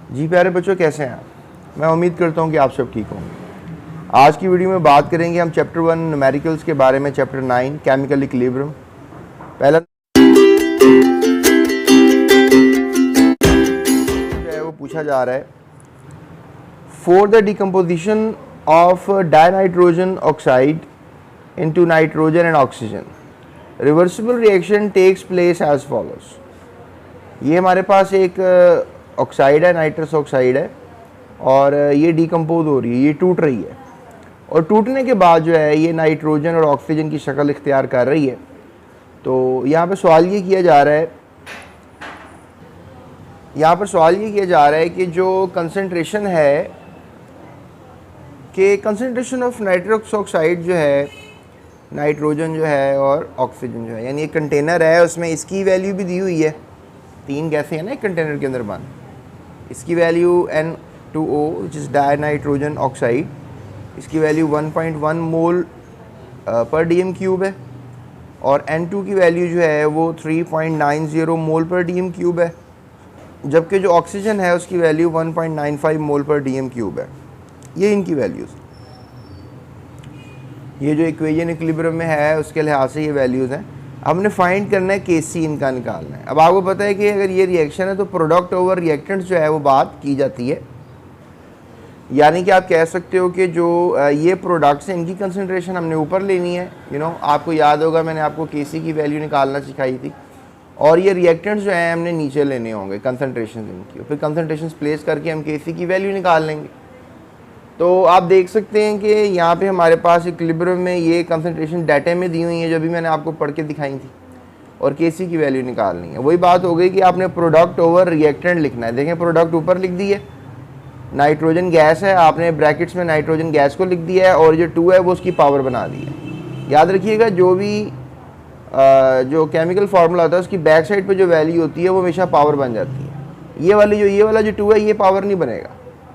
जी प्यारे बच्चों, कैसे हैं आप? मैं उम्मीद करता हूं कि आप सब ठीक होंगे। आज की वीडियो में बात करेंगे हम चैप्टर 1 न्यूमेरिकल्स के बारे में, चैप्टर 9 केमिकल इक्विलिब्रियम। पहला जो है वो पूछा जा रहा है, for the decomposition of dinitrogen oxide into nitrogen and oxygen reversible reaction takes place as follows. ये हमारे पास एक ऑक्साइड है, नाइट्रस ऑक्साइड है, और ये डिकम्पोज हो रही है, ये टूट रही है, और टूटने के बाद जो है ये नाइट्रोजन और ऑक्सीजन की शक्ल इख्तियार कर रही है। तो यहाँ पे सवाल ये किया जा रहा है, कि जो कंसंट्रेशन है कि कंसंट्रेशन ऑफ नाइट्रस ऑक्साइड जो है, नाइट्रोजन जो है और ऑक्सीजन जो है, यानी एक कंटेनर है, उसमें इसकी वैल्यू भी दी हुई है। 3 गैसें हैं ना एक कंटेनर के अंदर बंद। इसकी value N2O which is dinitrogen oxide, इसकी वैल्यू 1.1 मोल पर dm³ है, और N2 की वैल्यू जो है वो 3.90 मोल पर dm³ है, जबकि जो ऑक्सीजन है उसकी वैल्यू 1.95 मोल पर dm³ है। ये इनकी वैल्यूज़, ये जो इक्वेशन इक्विलिब्रियम में है उसके लिहाज से ये वैल्यूज़ हैं। हमने फाइंड करना है Kc इनका निकालना है। अब आपको पता है कि अगर ये रिएक्शन है तो प्रोडक्ट ओवर रिएक्टेंट जो है वो बात की जाती है, यानी कि आप कह सकते हो कि जो ये प्रोडक्ट्स हैं इनकी कंसंट्रेशन हमने ऊपर लेनी है। आपको याद होगा मैंने आपको Kc की वैल्यू निकालना सिखाई थी, और ये रिएक्टेंट्स जो हैं हमने नीचे लेने होंगे कंसंट्रेशन इनकी, फिर कंसंट्रेशन प्लेस करके हम Kc की वैल्यू निकाल लेंगे। तो आप देख सकते हैं कि यहाँ पे हमारे पास इक्विलिब्रियम में ये कंसंट्रेशन डाटे में दी हुई है जो भी मैंने आपको पढ़ के दिखाई थी, और Kc की वैल्यू निकालनी है। वही बात हो गई कि आपने प्रोडक्ट ओवर रिएक्टेंट लिखना है। देखें प्रोडक्ट ऊपर लिख दी है, नाइट्रोजन गैस है, आपने ब्रैकेट्स में नाइट्रोजन गैस को लिख दिया है, और जो 2 है वो उसकी पावर बना दी है। याद रखिएगा जो भी जो केमिकल फार्मूला होता है उसकी बैक साइड पर जो वैल्यू होती है वो हमेशा पावर बन जाती है। ये वाला जो 2 है ये पावर नहीं बनेगा।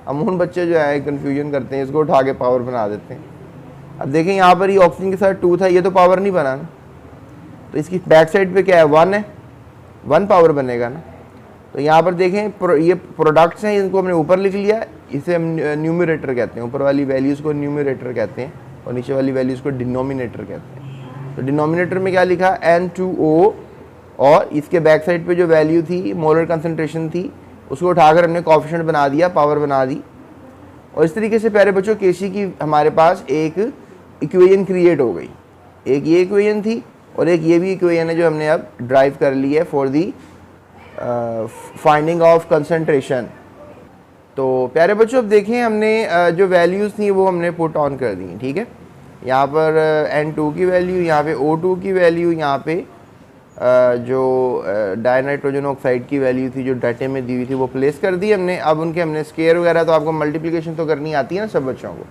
अमूमन बच्चे जो है कन्फ्यूजन करते हैं, इसको उठा के पावर बना देते हैं। अब देखें यहाँ पर ये ऑक्सीजन के साथ 2 था, ये तो पावर नहीं बना ना, तो इसकी बैक साइड पे क्या है 1 है, 1 पावर बनेगा ना। तो यहाँ पर देखें ये प्रोडक्ट्स हैं, इनको हमने ऊपर लिख लिया, इसे हम न्यूमरेटर कहते हैं। ऊपर वाली वैल्यूज़ को न्यूमरेटर कहते हैं और नीचे वाली वैल्यूज़ को डिनोमिनेटर कहते हैं। तो डिनोमिनेटर में क्या लिखा N2O, और इसके बैक साइड पर जो वैल्यू थी, मोलर कंसनट्रेशन थी, उसको उठाकर हमने कोएफिशिएंट बना दिया, पावर बना दी। और इस तरीके से प्यारे बच्चों Kc की हमारे पास एक इक्वेशन क्रिएट हो गई। एक ये इक्वेशन थी और एक ये भी इक्वेशन है जो हमने अब ड्राइव कर ली है for the finding of concentration. तो प्यारे बच्चों अब देखें हमने जो वैल्यूज़ थी वो हमने पुट ऑन कर दी, ठीक है। यहाँ पर N2 की वैल्यू, यहाँ पे O2 की वैल्यू, यहाँ पे जो डाइनाइट्रोजन ऑक्साइड की वैल्यू थी जो डाटे में दी हुई थी वो प्लेस कर दी हमने। अब उनके हमने स्केयर वगैरह, तो आपको मल्टीप्लिकेशन तो करनी आती है ना सब बच्चों को,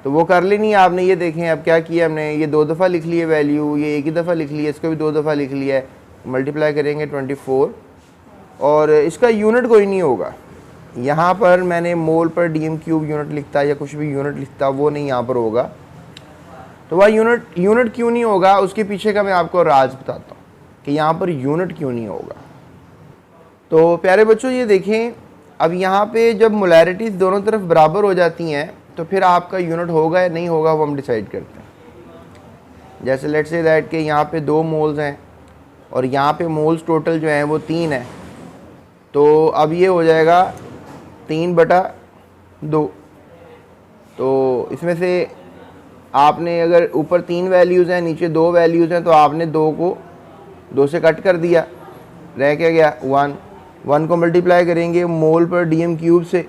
तो वो कर लेनी है आपने। ये देखें अब क्या किया हमने, ये 2 दफ़ा लिख लिए वैल्यू, ये एक ही दफ़ा लिख लिया, इसको भी 2 दफ़ा लिख लिया है। मल्टीप्लाई करेंगे 24, और इसका यूनिट कोई नहीं होगा। यहाँ पर मैंने मोल पर dm³ यूनिट लिखता या कुछ भी यूनिट लिखता, वो नहीं यहाँ पर होगा। तो वह यूनिट क्यों नहीं होगा, उसके पीछे का मैं आपको राज बताता हूँ कि यहाँ पर यूनिट क्यों नहीं होगा। तो प्यारे बच्चों ये देखें, अब यहाँ पे जब मोलैरिटीज़ दोनों तरफ बराबर हो जाती हैं तो फिर आपका यूनिट होगा या नहीं होगा वो हम डिसाइड करते हैं। जैसे लेट्स से दैट कि यहाँ पे 2 मोल्स हैं और यहाँ पे मोल्स टोटल जो हैं वो 3 है, तो अब ये हो जाएगा 3/2। तो इसमें से आपने अगर ऊपर 3 वैल्यूज़ हैं, नीचे 2 वैल्यूज़ हैं, तो आपने 2 को 2 से कट कर दिया, रह क्या गया 1 को मल्टीप्लाई करेंगे मोल पर dm³ से,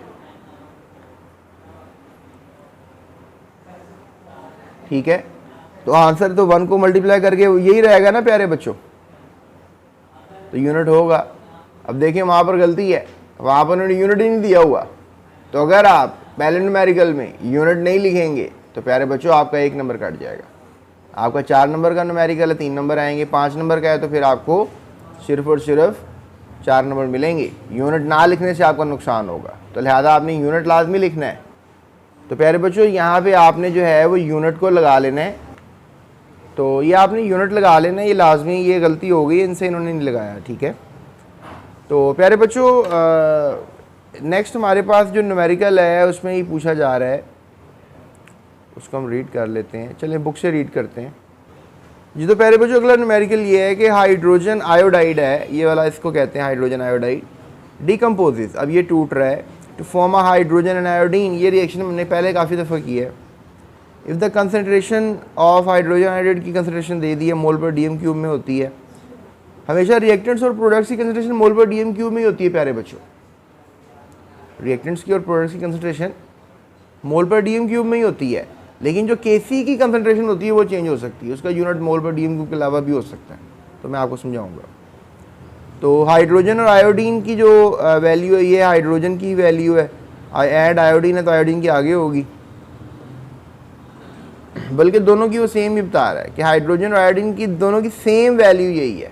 ठीक है। तो आंसर तो 1 को मल्टीप्लाई करके यही रहेगा ना प्यारे बच्चों, तो यूनिट होगा। अब देखिए वहाँ पर गलती है, वहाँ पर उन्होंने यूनिट ही नहीं दिया हुआ। तो अगर आप पहले न्यूमेरिकल में यूनिट नहीं लिखेंगे तो प्यारे बच्चों आपका 1 नंबर कट जाएगा। आपका 4 नंबर का न्यूमेरिकल है, 3 नंबर आएंगे, 5 नंबर का है तो फिर आपको सिर्फ और सिर्फ 4 नंबर मिलेंगे। यूनिट ना लिखने से आपका नुकसान होगा, तो लिहाजा आपने यूनिट लाजमी लिखना है। तो प्यारे बच्चों यहाँ पे आपने जो है वो यूनिट को लगा लेना है। तो ये आपने यूनिट लगा लेना है, ये लाजमी, ये गलती हो गई इनसे, इन्होंने नहीं लगाया, ठीक है। तो प्यारे बच्चों नेक्स्ट हमारे पास जो न्यूमेरिकल है उसमें ये पूछा जा रहा है, उसको हम रीड कर लेते हैं। चलिए बुक से रीड करते हैं जी। तो पहले बच्चों अगला न्यूमेरिकल ये है कि हाइड्रोजन आयोडाइड है, ये वाला इसको कहते हैं हाइड्रोजन आयोडाइड, डिकम्पोजेज, अब ये टूट रहा है to form a hydrogen and iodine. ये रिएक्शन हमने पहले काफ़ी दफ़ा की है। If the concentration of hydrogen iodide की कंसनट्रेशन दे दी है मोल पर डीएम क्यूब में होती है। हमेशा रिएक्टेंट्स और प्रोडक्ट्स की कंसनट्रेशन मोल पर डीएम क्यूब में ही होती है प्यारे बच्चों। रिएक्टेंट्स की और प्रोडक्ट्स की कंसनट्रेशन मोल पर डीएम क्यूब में ही होती है, लेकिन जो केसी की कंसनट्रेशन होती है वो चेंज हो सकती है, उसका यूनिट मोल पर डीएम क्यूब के अलावा भी हो सकता है, तो मैं आपको समझाऊंगा। तो हाइड्रोजन और आयोडीन की जो वैल्यू है ये हाइड्रोजन की वैल्यू है, ऐड आयोडीन है तो आयोडीन की आगे होगी, बल्कि दोनों की वो सेम ही बता रहा है कि हाइड्रोजन और आयोडीन की दोनों की सेम वैल्यू यही है,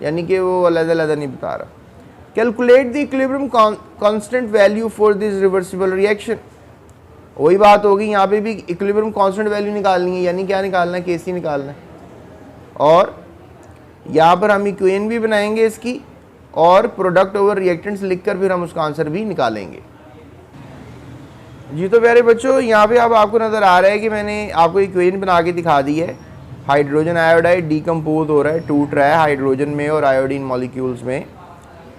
यानी कि वो अलग-अलग नहीं बता रहा। Calculate the equilibrium constant value for this reversible reaction. वही बात होगी, यहाँ पे भी इक्विलिब्रियम कांस्टेंट वैल्यू निकालनी है, यानी क्या निकालना है, केसी निकालना है। और यहाँ पर हम इक्वेशन भी बनाएंगे इसकी, और प्रोडक्ट ओवर रिएक्टेंट्स लिखकर फिर हम उसका आंसर भी निकालेंगे जी। तो प्यारे बच्चों यहाँ पे अब आपको नज़र आ रहा है कि मैंने आपको इक्वेशन बना के दिखा दी है। हाइड्रोजन आयोडाइड डिकम्पोज हो रहा है, टूट रहा है हाइड्रोजन में और आयोडीन मॉलिक्यूल्स में,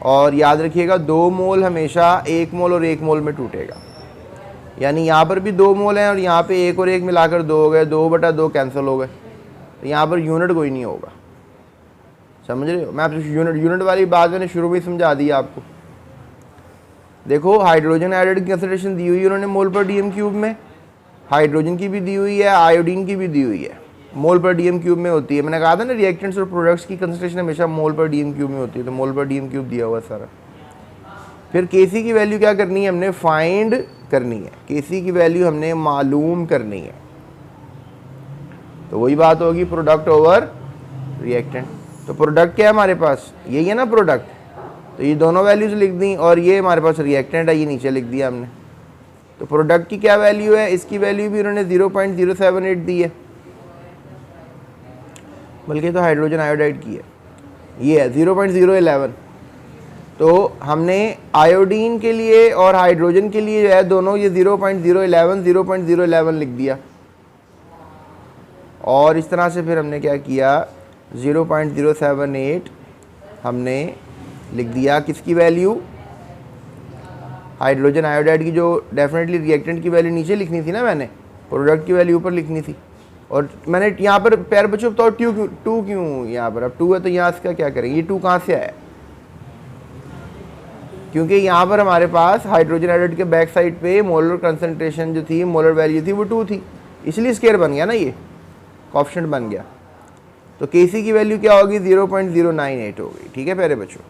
और याद रखिएगा 2 मोल हमेशा 1 मोल और 1 मोल में टूटेगा, यानी यहाँ पर भी 2 मोल हैं और यहाँ पे 1 और 1 मिलाकर 2 हो गए, 2/2 कैंसिल हो गए, तो यहाँ पर यूनिट कोई नहीं होगा। समझ रहे हो, मैं आपसे यूनिट वाली बात मैंने शुरू में समझा दी आपको। देखो हाइड्रोजन आयोडाइड की कंसंट्रेशन दी हुई है उन्होंने मोल पर डीएम क्यूब में, हाइड्रोजन की भी दी हुई है, आयोडीन की भी दी हुई है, मोल पर डीएम क्यूब में होती है। मैंने कहा था ना रिएक्टेंट्स और प्रोडक्ट्स की कंसंट्रेशन हमेशा मोल पर डीएम क्यूब में होती है, तो मोल पर डीएम क्यूब दिया हुआ सारा। फिर केसी की वैल्यू क्या करनी है, हमने फाइंड करनी है, केसी की वैल्यू हमने मालूम करनी है। तो वही बात होगी प्रोडक्ट ओवर रिएक्टेंट। तो प्रोडक्ट क्या है हमारे पास, यही है ना प्रोडक्ट, तो ये दोनों वैल्यूज लिख दी, और ये हमारे पास रिएक्टेंट है, ये नीचे लिख दिया हमने। तो प्रोडक्ट की क्या वैल्यू है, इसकी वैल्यू भी उन्होंने 0.078 दी है, बल्कि तो हाइड्रोजन आयोडाइड की है, ये है 0.011। तो हमने आयोडीन के लिए और हाइड्रोजन के लिए जो है दोनों ये 0.011 लिख दिया, और इस तरह से फिर हमने क्या किया 0.078 हमने लिख दिया। किसकी वैल्यू, हाइड्रोजन आयोडाइड की, जो डेफिनेटली रिएक्टेंट की वैल्यू नीचे लिखनी थी ना, मैंने प्रोडक्ट की वैल्यू ऊपर लिखनी थी। और मैंने यहाँ पर प्यारे बच्चों बताओ टू क्यों यहाँ पर, अब 2 है तो यहाँ इसका क्या करेंगे, ये 2 कहाँ से आया, क्योंकि यहाँ पर हमारे पास हाइड्रोजन आयोडाइड के बैक साइड पे मोलर कंसंट्रेशन जो थी, मोलर वैल्यू थी वो 2 थी, इसलिए स्केयर बन गया ना, ये कोएफिशिएंट बन गया। तो केसी की वैल्यू क्या होगी 0.098 हो गई। ठीक है प्यारे बच्चों,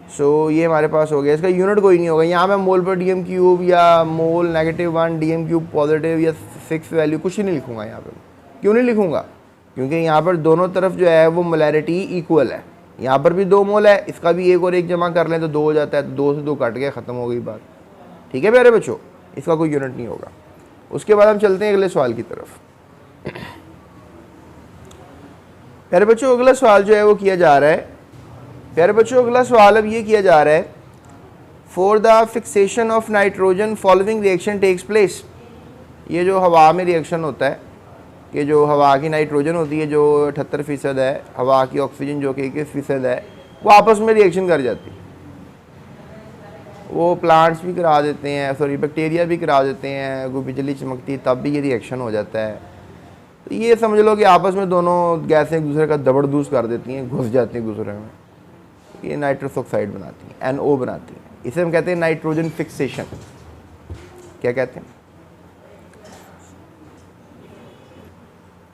सो ये हमारे पास हो गया, इसका यूनिट कोई नहीं होगा। यहाँ मैं मोल पर डीएम क्यूब या मोल -1 डीएम क्यूब पॉजिटिव या 6 वैल्यू कुछ नहीं लिखूंगा यहाँ पे। क्यों नहीं लिखूंगा, क्योंकि यहाँ पर दोनों तरफ जो है वो मोलैरिटी इक्वल है। यहाँ पर भी 2 मोल है, इसका भी 1 और 1 जमा कर लें तो 2 हो जाता है, तो 2 से 2 कट गया, ख़त्म हो गई बात। ठीक है प्यारे बच्चों, इसका कोई यूनिट नहीं होगा। उसके बाद हम चलते हैं अगले सवाल की तरफ। प्यारे बच्चों अगला सवाल जो है वो किया जा रहा है, प्यारे बच्चों अगला सवाल अब ये किया जा रहा है, for the fixation of nitrogen following reaction takes place. ये जो हवा में रिएक्शन होता है, कि जो हवा की नाइट्रोजन होती है जो 78% है, हवा की ऑक्सीजन जो कि 21% है, वो आपस में रिएक्शन कर जाती है। वो प्लांट्स भी करा देते हैं, सॉरी बैक्टीरिया भी करा देते हैं, कोई बिजली चमकती है तब भी ये रिएक्शन हो जाता है। तो ये समझ लो कि आपस में दोनों गैसें एक दूसरे का दबड़दूस कर देती हैं, घुस जाती हैं एक दूसरे में, ये नाइट्रस ऑक्साइड बनाती हैं, NO बनाती हैं। इसे हम कहते हैं नाइट्रोजन फिक्सेशन। क्या कहते हैं,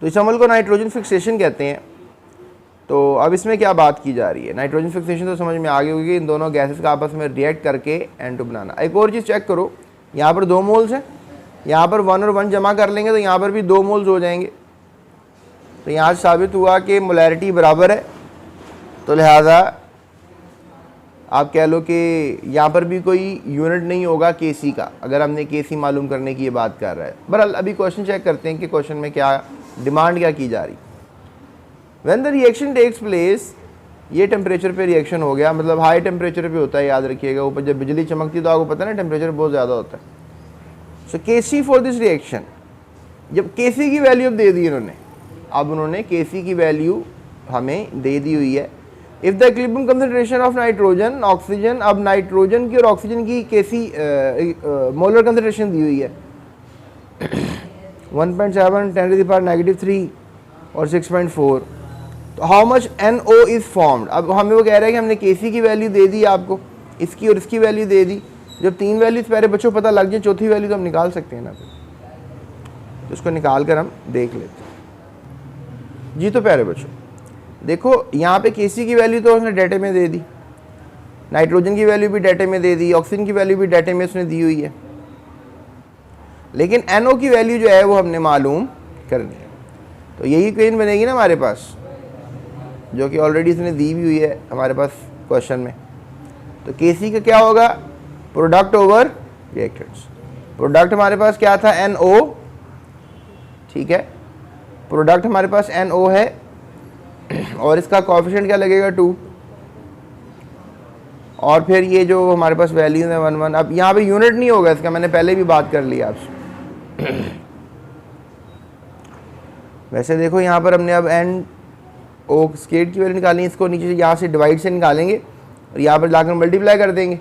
तो इस अमल को नाइट्रोजन फिक्सेशन कहते हैं। तो अब इसमें क्या बात की जा रही है, नाइट्रोजन फिक्सेशन तो समझ में आ गई होगी, इन दोनों गैसेस का आपस में रिएक्ट करके N2 बनाना। एक और चीज़ चेक करो, यहाँ पर 2 मोल्स हैं, यहाँ पर 1 और 1 जमा कर लेंगे तो यहाँ पर भी 2 मोल्स हो जाएंगे। तो यहाँ से साबित हुआ कि मोलैरिटी बराबर है, तो लिहाजा आप कह लो कि यहाँ पर भी कोई यूनिट नहीं होगा केसी का, अगर हमने केसी मालूम करने की ये बात कर रहा है। बहरहाल अभी क्वेश्चन चेक करते हैं कि क्वेश्चन में क्या डिमांड क्या की जा रही। When the reaction takes place, ये टेम्परेचर पे रिएक्शन हो गया, मतलब हाई टेम्परेचर पे होता है, याद रखिएगा। ऊपर जब बिजली चमकती है तो आपको पता है ना टेम्परेचर बहुत ज़्यादा होता है। सो Kc फॉर दिस रिएक्शन, जब Kc की वैल्यू अब दे दी इन्होंने, अब उन्होंने Kc की वैल्यू हमें दे दी हुई है। If the equilibrium concentration of nitrogen oxygen, अब नाइट्रोजन की और ऑक्सीजन की Kc मोलर कंसंट्रेशन दी हुई है 1.7 10⁻³ और 6.4, तो how much NO is formed. अब हमें वो कह रहा है कि हमने Kc की वैल्यू दे दी आपको, इसकी और इसकी वैल्यू दे दी। जब 3 वैल्यूज प्यारे बच्चों पता लग जाए, चौथी वैल्यू तो हम निकाल सकते हैं ना, तो उसको निकाल कर हम देख लेते हैं जी। तो प्यारे बच्चों देखो, यहाँ पे Kc की वैल्यू तो उसने डाटे में दे दी, नाइट्रोजन की वैल्यू भी डाटे में दे दी, ऑक्सीजन की वैल्यू भी डाटे में उसने दी हुई है, लेकिन NO की वैल्यू जो है वो हमने मालूम करनी है। तो यही इक्वेशन बनेगी ना हमारे पास, जो कि ऑलरेडी इसने दी भी हुई है हमारे पास क्वेश्चन में। तो Kc का क्या होगा, प्रोडक्ट ओवर रिएक्टेंट्स। प्रोडक्ट हमारे पास क्या था, NO, ठीक है, प्रोडक्ट हमारे पास NO है और इसका कोएफिशिएंट क्या लगेगा 2, और फिर ये जो हमारे पास वैल्यूज है 1 1। अब यहाँ पे यूनिट नहीं होगा इसका, मैंने पहले भी बात कर ली आपसे। वैसे देखो यहाँ पर हमने अब NO स्केट की वैल्यू निकाली, इसको नीचे से यहाँ से डिवाइड से निकालेंगे और यहाँ पर लाकर मल्टीप्लाई कर देंगे,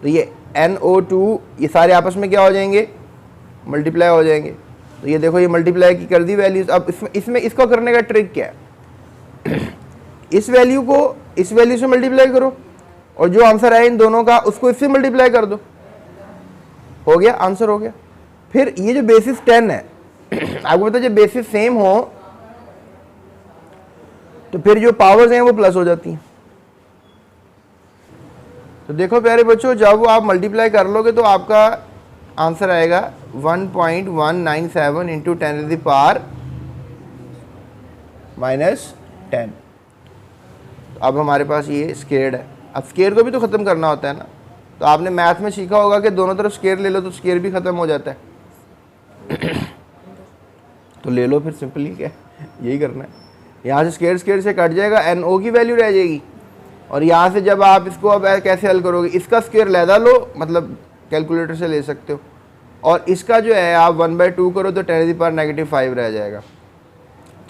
तो ये NO2 ये सारे आपस में क्या हो जाएंगे, मल्टीप्लाई हो जाएंगे। तो ये देखो ये मल्टीप्लाई की कर दी वैल्यूज। अब इसमें इसको करने का ट्रिक क्या है, इस वैल्यू को इस वैल्यू से मल्टीप्लाई करो और जो आंसर आए इन दोनों का उसको इससे मल्टीप्लाई कर दो, हो गया, आंसर हो गया। फिर ये जो बेसिस 10 है आपको पता है जब बेसिस सेम हो तो फिर जो पावर्स हैं वो प्लस हो जाती हैं। तो देखो प्यारे बच्चों, जब वो आप मल्टीप्लाई कर लोगे तो आपका आंसर आएगा 1.197 इंटू 10⁻⁻10। अब हमारे पास ये स्क्वायर्ड है। अब स्क्वायर को भी तो ख़त्म करना होता है ना, तो आपने मैथ में सीखा होगा कि दोनों तरफ स्क्वायर ले लो तो स्क्वायर भी ख़त्म हो जाता है। तो ले लो फिर, सिंपली क्या यही करना है। यहाँ से स्क्वायर से कट जाएगा, NO की वैल्यू रह जाएगी, और यहाँ से जब आप इसको अब कैसे हल करोगे, इसका स्क्वायर लहदा लो, मतलब कैलकुलेटर से ले सकते हो, और इसका जो है आप 1/2 करो तो 10⁻⁻5 रह जाएगा,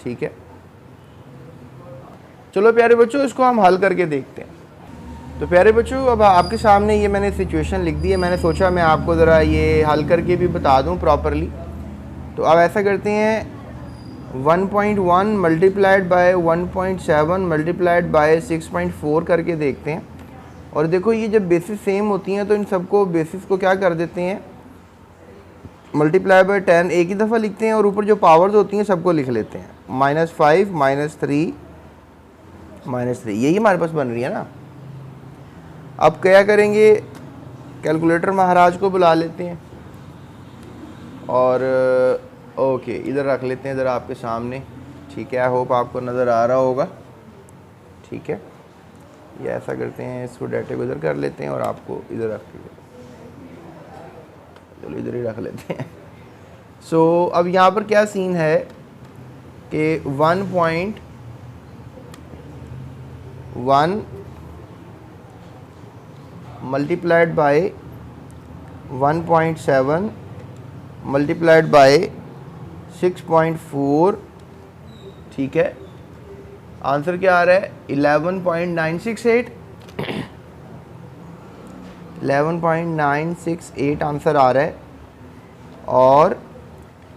ठीक है। चलो प्यारे बच्चों इसको हम हल करके देखते हैं। तो प्यारे बच्चों अब आपके सामने ये मैंने सिचुएशन लिख दी है, मैंने सोचा मैं आपको ज़रा ये हल करके भी बता दूं प्रॉपरली। तो अब ऐसा करते हैं, 1.1 मल्टीप्लाइड बाय 1.7 मल्टीप्लाइड बाय 6.4 करके देखते हैं। और देखो ये जब बेसिस सेम होती हैं तो इन सबको बेसिस को क्या कर देते हैं, मल्टीप्लाई बाय 10 एक ही दफ़ा लिखते हैं और ऊपर जो पावर्स होती हैं सबको लिख लेते हैं, -5 -3 -3, यही हमारे पास बन रही है ना। अब क्या करेंगे, कैलकुलेटर महाराज को बुला लेते हैं और ओके इधर रख लेते हैं, इधर आपके सामने, ठीक है। आई होप आपको नज़र आ रहा होगा, ठीक है। ये ऐसा करते हैं, इसको डाटे को इधर कर लेते हैं और आपको इधर रख लेते हैं, चलो इधर ही रख लेते हैं। सो अब यहाँ पर क्या सीन है कि 1.1 मल्टीप्लाइड बाय 1.7 मल्टीप्लाइड बाय 6.4, ठीक है। आंसर क्या आ रहा है, 11.968 11.968 आंसर आ रहा है। और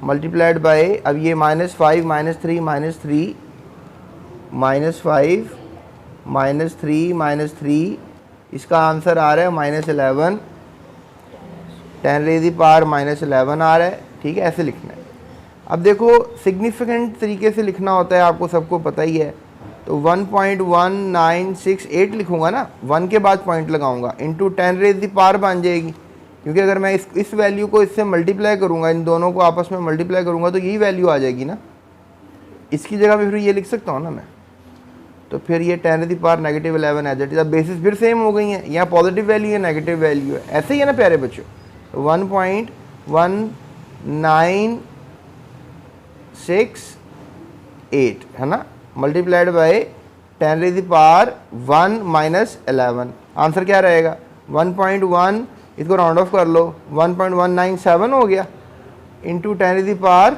मल्टीप्लाइड बाय, अब ये -5 -3 -3 -5 -3 -3, इसका आंसर आ रहा है -11, 10⁻⁻11 आ रहा है, ठीक है। ऐसे लिखना है। अब देखो सिग्निफिकेंट तरीके से लिखना होता है, आपको सबको पता ही है। तो 1.1968 लिखूंगा ना, 1 के बाद पॉइंट लगाऊंगा, इंटू 10⁻⁻ बन जाएगी, क्योंकि अगर मैं इस वैल्यू को इससे मल्टीप्लाई करूंगा, इन दोनों को आपस में मल्टीप्लाई करूंगा तो यही वैल्यू आ जाएगी ना। इसकी जगह पे फिर ये लिख सकता हूँ ना मैं, तो फिर ये 10⁻⁻11 एज इट इज। अब बेसिस फिर सेम हो गई है, यहाँ पॉजिटिव वैल्यू है, नेगेटिव वैल्यू है, ऐसे ही है ना प्यारे बच्चों। 1.196 8 है ना, multiplied by 10 to the power 1 minus 11। Answer क्या रहेगा 1.1, इसको राउंड ऑफ कर लो 1.197 हो गया, इंटू 10 टू द पावर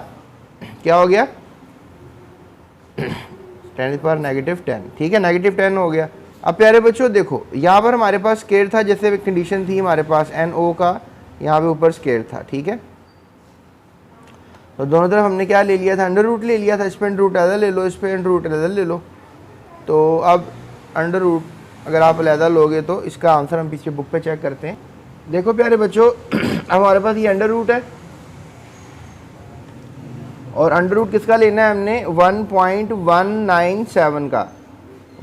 क्या हो गया 10 टू द पावर -10। ठीक है, -10 हो गया। अब प्यारे बच्चों देखो यहाँ पर हमारे पास स्केयर था, जैसे कंडीशन थी हमारे पास NO का, यहाँ पे ऊपर स्केयर था। ठीक है, तो दोनों तरफ हमने क्या ले लिया था, अंडर रूट ले लिया था। इस पर अंडर रूट अलग ले लो, इस पर अंडर रूट अलग ले लो। तो अब अंडर रूट अगर आप अलहदा लोगे तो इसका आंसर हम पीछे बुक पे चेक करते हैं। देखो प्यारे बच्चों हमारे पास ये अंडर रूट है, और अंडर रूट किसका लेना है हमने 1.197 का,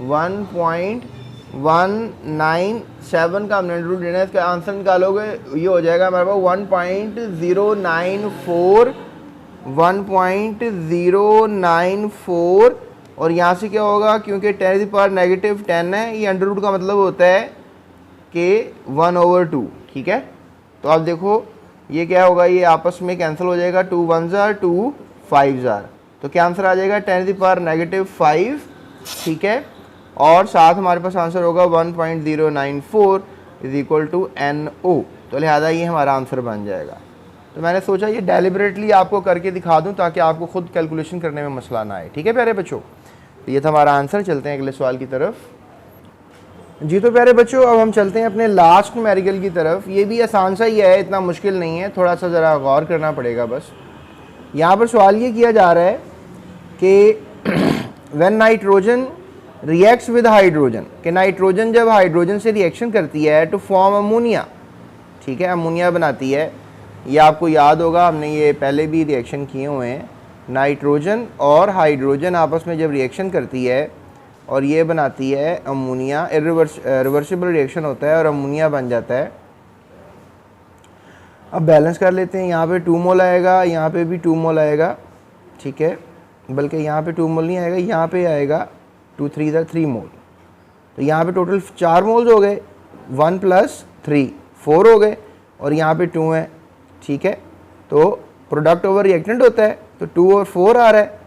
1.197 का हमने अंडर रूट लेना है। इसका आंसर निकालोगे ये हो जाएगा हमारे पास 1.094, और यहाँ से क्या होगा, क्योंकि 10 टू द पावर -10 है, ये अंडर रूट का मतलब होता है कि 1/2। ठीक है, तो आप देखो ये क्या होगा, ये आपस में कैंसिल हो जाएगा, 2 1 जार 2 5 जार, तो क्या आंसर आ जाएगा 10 टू द पावर -5। ठीक है, और साथ हमारे पास आंसर होगा 1.094 = NO, तो लिहाजा ये हमारा आंसर बन जाएगा। तो मैंने सोचा ये डेलिबरेटली आपको करके दिखा दूं ताकि आपको खुद कैलकुलेशन करने में मसला ना आए। ठीक है प्यारे बच्चों, तो ये था हमारा आंसर। चलते हैं अगले सवाल की तरफ। जी तो प्यारे बच्चों अब हम चलते हैं अपने लास्ट न्यूमेरिकल की तरफ। ये भी आसान सा ही है, इतना मुश्किल नहीं है, थोड़ा सा ज़रा गौर करना पड़ेगा बस। यहाँ पर सवाल ये किया जा रहा है कि when nitrogen reacts with hydrogen, कि नाइट्रोजन जब हाइड्रोजन से रिएक्शन करती है टू फॉर्म अमोनिया। ठीक है, अमोनिया बनाती है। ये आपको याद होगा, हमने ये पहले भी रिएक्शन किए हुए हैं। नाइट्रोजन और हाइड्रोजन आपस में जब रिएक्शन करती है और ये बनाती है अमोनिया, रिवर्सिबल रिएक्शन होता है और अमोनिया बन जाता है। अब बैलेंस कर लेते हैं, यहाँ पे 2 मोल आएगा, यहाँ पे भी 2 मोल आएगा। ठीक है, बल्कि यहाँ पे 2 मोल नहीं आएगा, यहाँ पे आएगा 2 3 3 मोल। तो यहाँ पे टोटल 4 मोल्स हो गए, 1 + 3 4 हो गए, और यहाँ पे 2 है। ठीक है, तो प्रोडक्ट ओवर रिएक्टेंट होता है, तो 2 और 4 आ रहा है,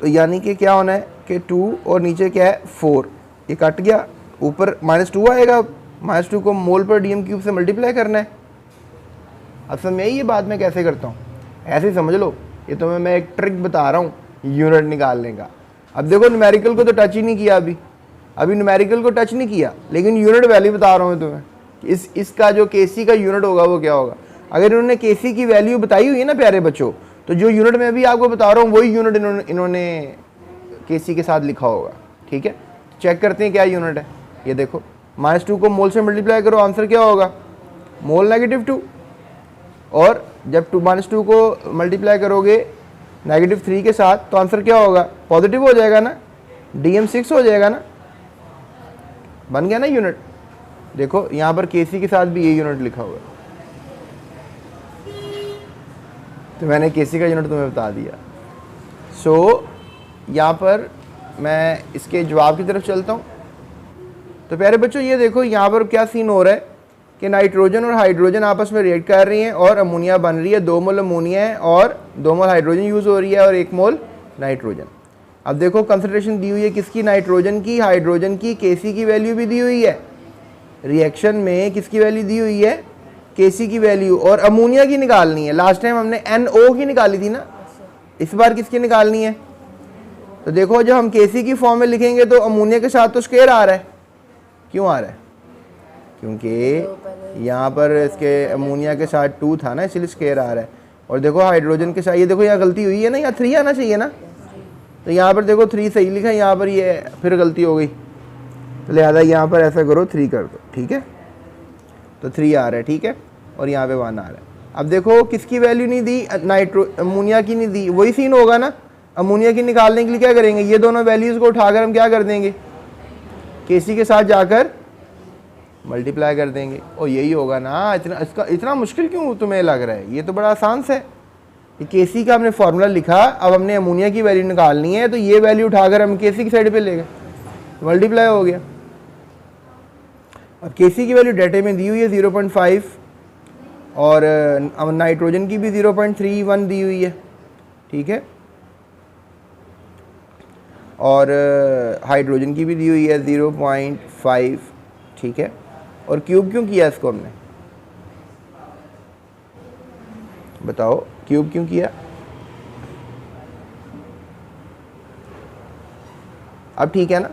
तो यानी कि क्या होना है कि 2 और नीचे क्या है 4, ये कट गया, ऊपर -2 आएगा। -2 को मोल पर DM³ से मल्टीप्लाई करना है। अब समझ ये बात मैं कैसे करता हूँ, ऐसे ही समझ लो, ये तो मैं एक ट्रिक बता रहा हूँ यूनिट निकालने का। अब देखो न्यूमेरिकल को तो टच ही नहीं किया, अभी न्यूमेरिकल को टच नहीं किया, लेकिन यूनिट वैल्यू बता रहा हूँ तुम्हें। इसका जो KC का यूनिट होगा वो क्या होगा। अगर इन्होंने KC की वैल्यू बताई हुई है ना प्यारे बच्चों, तो जो यूनिट मैं भी आपको बता रहा हूँ वही यूनिट इन्होंने KC के साथ लिखा होगा। ठीक है, चेक करते हैं क्या यूनिट है। ये देखो -2 को मोल से मल्टीप्लाई करो, आंसर क्या होगा मोल -2, और जब -2 को मल्टीप्लाई करोगे -3 के साथ तो आंसर क्या होगा पॉजिटिव हो जाएगा ना, DM6 हो जाएगा ना, बन गया ना यूनिट। देखो यहाँ पर KC के साथ भी ये यूनिट लिखा हुआ है, तो मैंने KC का यूनिट तुम्हें बता दिया। यहाँ पर मैं इसके जवाब की तरफ चलता हूँ। तो प्यारे बच्चों ये देखो यहाँ पर क्या सीन हो रहा है कि नाइट्रोजन और हाइड्रोजन आपस में रिएक्ट कर रही हैं और अमोनिया बन रही है। 2 मोल अमोनिया है और 2 मोल हाइड्रोजन यूज़ हो रही है और 1 मोल नाइट्रोजन। अब देखो कंसंट्रेशन दी हुई है किसकी, नाइट्रोजन की, हाइड्रोजन की, KC की वैल्यू भी दी हुई है। रिएक्शन में किसकी वैल्यू दी हुई है, KC की वैल्यू, और अमोनिया की निकालनी है। लास्ट टाइम हमने NO की निकाली थी ना, इस बार किसकी निकालनी है। तो देखो जब हम KC की फॉर्म में लिखेंगे तो अमोनिया के साथ तो स्क्वायर आ रहा है। क्यों आ रहा है, क्योंकि यहाँ पर इसके अमोनिया के साथ 2 था ना, इसलिए स्क्वायर आ रहा है। और देखो हाइड्रोजन के साथ, ये देखो यहाँ गलती हुई है ना, यहाँ 3 आना चाहिए ना, तो यहाँ पर देखो 3 सही लिखा है, यहाँ पर ये फिर गलती हो गई, तो लिहाजा यहाँ पर ऐसा करो 3 कर दो। ठीक है, तो 3 आ रहा है। ठीक है, और यहाँ पे 1 आ रहा है। अब देखो किसकी वैल्यू नहीं दी, अमोनिया की नहीं दी, वही सीन होगा ना। अमोनिया की निकालने के लिए क्या करेंगे, ये दोनों वैल्यूज़ को उठाकर हम क्या कर देंगे, KC के साथ जाकर मल्टीप्लाई कर देंगे, और यही होगा ना। इतना मुश्किल क्यों तुम्हें लग रहा है, ये तो बड़ा आसान सा है। KC का हमने फार्मूला लिखा, अब हमने अमोनिया की वैल्यू निकालनी है, तो ये वैल्यू उठाकर हम KC की साइड पे ले गए, मल्टीप्लाई हो गया। अब KC की वैल्यू डाटे में दी हुई है 0.5, और नाइट्रोजन की भी 0.31 दी हुई है। ठीक है, और हाइड्रोजन की भी दी हुई है 0.5, ठीक है। और क्यूब क्यों किया इसको हमने, बताओ क्यूब क्यों किया? अब ठीक है ना,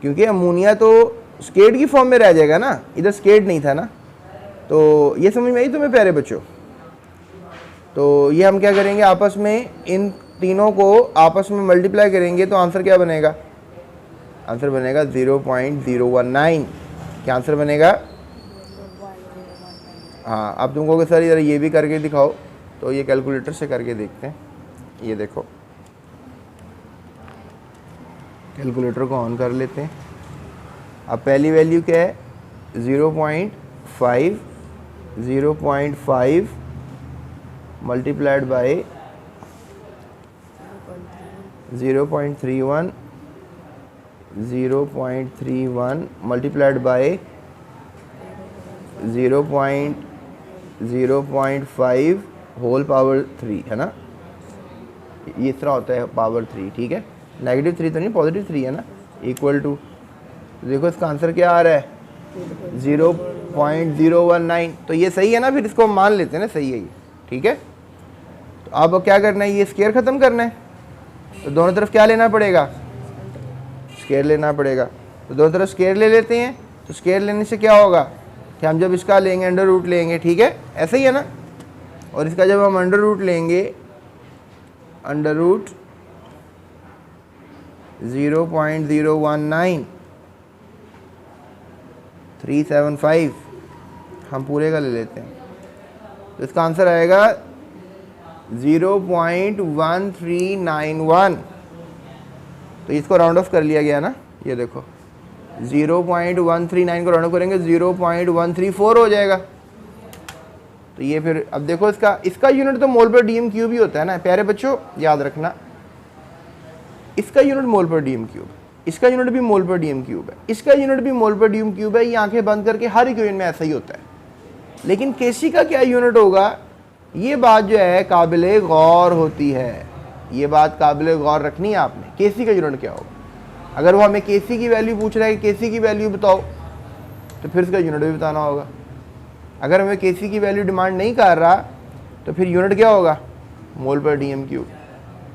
क्योंकि अमोनिया तो स्केड की फॉर्म में रह जाएगा ना, इधर स्केड नहीं था ना। तो ये समझ में आई तुम्हें प्यारे बच्चों? तो ये हम क्या करेंगे, आपस में इन तीनों को आपस में मल्टीप्लाई करेंगे तो आंसर क्या बनेगा? आंसर बनेगा 0.019। क्या आंसर बनेगा? हाँ, अब तुम कहोगे सर इधर ये भी करके दिखाओ, तो ये कैलकुलेटर से करके देखते हैं। ये देखो, कैलकुलेटर को ऑन कर लेते हैं। अब पहली वैल्यू क्या है? 0.5 multiplied by 0.31 multiplied by 0.5 whole power 3, है ना। ये इस तरह होता है पावर 3, ठीक है। -3 तो नहीं, +3 है ना, इक्वल टू, देखो इसका आंसर क्या आ रहा है? 0.019। तो ये सही है ना, फिर इसको मान लेते हैं ना, सही है ये, ठीक है। तो अब क्या करना है, ये स्क्वायर ख़त्म करना है, तो दोनों तरफ क्या लेना पड़ेगा? स्क्वायर लेना पड़ेगा। तो दोनों तरफ स्क्वायर ले लेते हैं। तो स्क्वायर लेने से क्या होगा कि हम जब इसका लेंगे अंडर रूट लेंगे, ठीक है, ऐसे ही है ना। और इसका जब हम अंडर रूट लेंगे, अंडर रूट 0.019375 हम पूरे का ले लेते हैं, तो इसका आंसर आएगा 0.1391। तो इसको राउंड ऑफ कर लिया गया ना, ये देखो 0.139 को राउंड ऑफ करेंगे 0.134 हो जाएगा। तो ये फिर अब देखो इसका यूनिट तो मोल पर डीएम क्यूब ही होता है ना प्यारे बच्चों, याद रखना। इसका यूनिट मोल पर डीएम क्यूब, इसका यूनिट भी मोल पर डीएम क्यूब है, इसका यूनिट भी मोल पर डीएम क्यूब है। ये आंखें बंद करके हर इक्वेशन में ऐसा ही होता है। लेकिन केसी का क्या यूनिट होगा, ये बात जो है काबिले गौर होती है। ये बात काबिले गौर रखनी है आपने। केसी का यूनिट क्या होगा? अगर वो हमें केसी की वैल्यू पूछ रहा है कि केसी की वैल्यू बताओ, तो फिर इसका यूनिट भी बताना होगा। अगर हमें केसी की वैल्यू डिमांड नहीं कर रहा, तो फिर यूनिट क्या होगा? मोल पर डीएम क्यूब,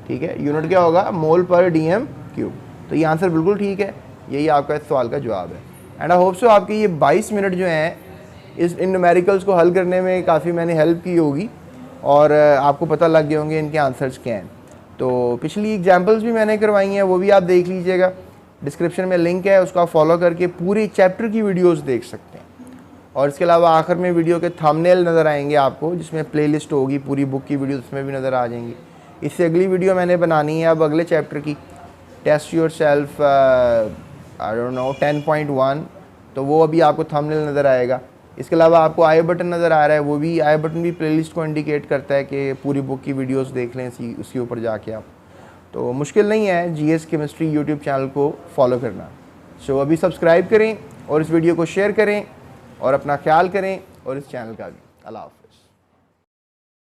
ठीक है। यूनिट क्या होगा? मोल पर डीएम क्यूब। तो ये आंसर बिल्कुल ठीक है, यही आपका इस सवाल का जवाब है। एंड आई होप सो आपकी ये 22 मिनट जो हैं इन न्यूमेरिकल्स को हल करने में काफ़ी मैंने हेल्प की होगी और आपको पता लग गए होंगे इनके आंसर्स क्या हैं। तो पिछली एग्जांपल्स भी मैंने करवाई हैं, वो भी आप देख लीजिएगा। डिस्क्रिप्शन में लिंक है, उसका फॉलो करके पूरे चैप्टर की वीडियोस देख सकते हैं। और इसके अलावा आखिर में वीडियो के थंबनेल नज़र आएंगे आपको, जिसमें प्लेलिस्ट होगी, पूरी बुक की वीडियो उसमें भी नज़र आ जाएंगी। इससे अगली वीडियो मैंने बनानी है अब अगले चैप्टर की, test yourself I don't know 10.1, तो वो अभी आपको थंबनेल नज़र आएगा। इसके अलावा आपको आई बटन नज़र आ रहा है, वो भी आई बटन भी प्लेलिस्ट को इंडिकेट करता है कि पूरी बुक की वीडियोस देख लें उसके ऊपर जाके आप। तो मुश्किल नहीं है जीएस केमिस्ट्री यूट्यूब चैनल को फॉलो करना। सो अभी सब्सक्राइब करें और इस वीडियो को शेयर करें और अपना ख्याल करें और इस चैनल का भी। अल्लाह हाफ़िज़।